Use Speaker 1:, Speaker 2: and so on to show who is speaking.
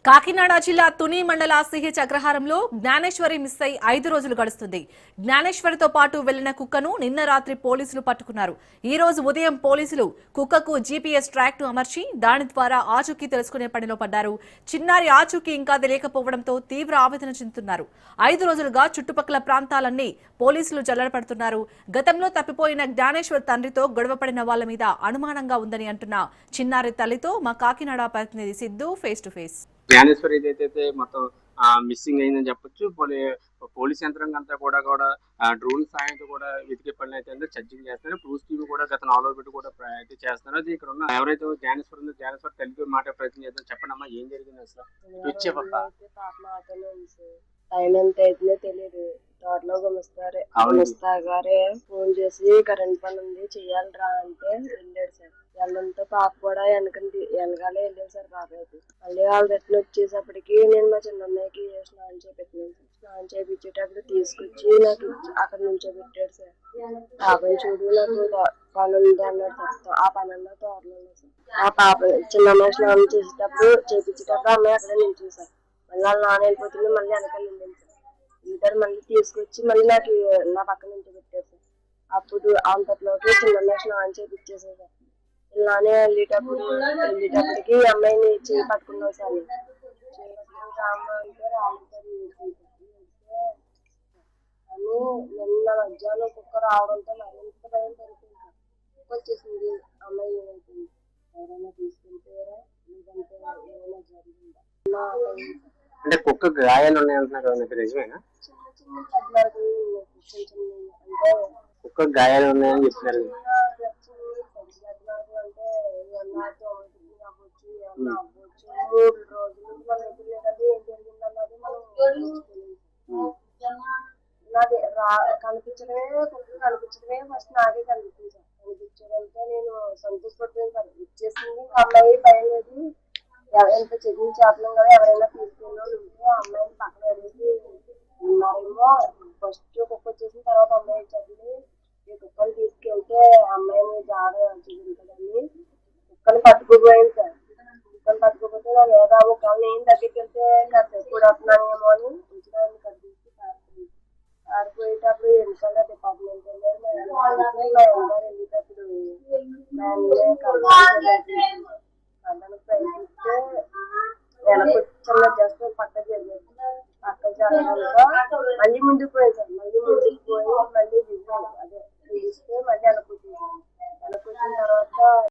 Speaker 1: కాకినాడ జిల్లా తుని మండల CH అగ్రహారంలో Gnaneshwari miss అయి 5 రోజులు గడుస్తుంది. జ్ఞానేశ్వరితో పాటు వెళ్లిన కుక్కను నిన్న రాత్రి పోలీసులు పట్టుకున్నారు. ఈ రోజు ఉదయం పోలీసులు కుక్కకు జీపీఎస్ ట్రాక్ ను అమర్చి దాని ద్వారా ఆచూకీ తెలుసుకునే పనిలో పడ్డారు. చిన్నారి ఆచూకీ ఇంకా తెలియకపోవడంతో తీవ్ర ఆవేదన చెందుతున్నారు. 5 రోజులుగా చుట్టుపక్కల ప్రాంతాలన్నీ పోలీసులు జల్లెడపడుతున్నారు. గతంలో తప్పిపోయిన జ్ఞానేశ్వర్ తండ్రితో గొడవపడిన వాళ్ల మీద అనుమానంగా ఉందని అంటున్న చిన్నారి తల్లితో మా కాకినాడ ప్రతినిధి Siddhu face to face.
Speaker 2: Gnaneshwari ఏదైతే మొత్తం మిస్సింగ్ అయిందని చెప్పొచ్చు. పోలీస్ యంత్రాంగం అంతా కూడా డ్రోన్ సాయంతో కూడా వెతికే పనులు అయితే సర్చింగ్ చేస్తున్నారు. ప్రూఫ్ టీవీ కూడా గత 4 రోజులు కూడా అయితే చేస్తున్నారు. అది ఇక్కడ ఉన్న ఎవరైతే జ్ఞానేశ్వరి ఉందో జ్ఞానేశ్వరి తల్లికి మాట ప్రయత్నం చేద్దాం. చెప్పండి అమ్మా, ఏం జరిగింది అసలు? వచ్చే
Speaker 3: టైం ఎంత అవుతుందో తెలియదు. తోటలో గుమస్తా గారే ఫోన్ చేసి కరెంట్ పని ఉంది చెయ్యాలిరా అంటే వెళ్ళాడు సార్. వాళ్ళంతా పాప కూడా వెనకాలే వెళ్ళాడు సార్. పాప అయితే మళ్ళీ వాళ్ళు రిటర్న్ వచ్చేసప్పటికి నేను మా చిన్నమ్మాయికి స్నానం చేపెట్టినాను సార్. స్నానం చేయించేటప్పుడు తీసుకొచ్చి నాకు అక్కడ నుంచోబెట్టాడు సార్. పాపని చూడు నాకు పని ఉంది అన్నాడు సార్. ఆ పని అన్నా తోటలో ఉంది సార్. ఆ పాప చిన్నమ్మాయి స్నానం చేపించేటప్పుడు అమ్మాయి అక్కడ నిల్చుంది సార్. మళ్ళీ వాళ్ళ నాన్న వెళ్ళిపోతుంది, మళ్ళీ వెనకాల వెళ్ళింది సార్. ఇంటర్ మళ్ళీ తీసుకొచ్చి మళ్ళీ నాకు నా పక్క నుంచి పెట్టారు సార్. అప్పుడు అంతట్లోకి చిన్న స్నానం చేపించేసారు సార్. ఇలానే వెళ్ళేటప్పటికి అమ్మాయిని చేయి పట్టుకున్నావు సార్. అని నిన్న మధ్యాహ్నం కుక్క రావడంతో మరింత భయం పెరుగుతుంది సార్. కుక్క వచ్చేసింది. అమ్మాయి ఏమైతుంది, ఎవరైనా తీసుకెళ్తారా లేదంటే ఏమైనా జరిగిందా
Speaker 2: అంటే కుక్క గాయాలు ఉన్నాయంటున్నారు, నిజమేనా?
Speaker 3: చిన్న చిన్న పద్నాలుగు అంటే
Speaker 2: కుక్క గాయాలు ఉన్నాయని చెప్తున్నారు.
Speaker 3: అంటే ఏమన్నా అవ్వచ్చు, ఏమన్నా అవ్వచ్చు. 3 రోజులు మనం ఎదురులేదంటే ఏం జరిగింది అన్నది మనం నాది కనిపించడమే కుక్క కనిపించడమే ఫస్ట్ నాకే కనిపించాను. కనిపించడంతో నేను సంతోషపడుతుంది సార్. ఇచ్చేసింది అమ్మాయి భయం లేదు. ఎంత చెకింగ్ చేపలం కదా, ఎవరైనా తీసుకెళ్ళి ఉంటే అమ్మాయిని పక్కన వెళ్ళేసి ఉన్నారేమో. ఫస్ట్ కుక్క వచ్చేసిన తర్వాత అమ్మాయి చదివి ఈ కుక్కని తీసుకెళ్తే అమ్మాయిని జాడ చూపించదని కుక్కని పట్టుకుపోయి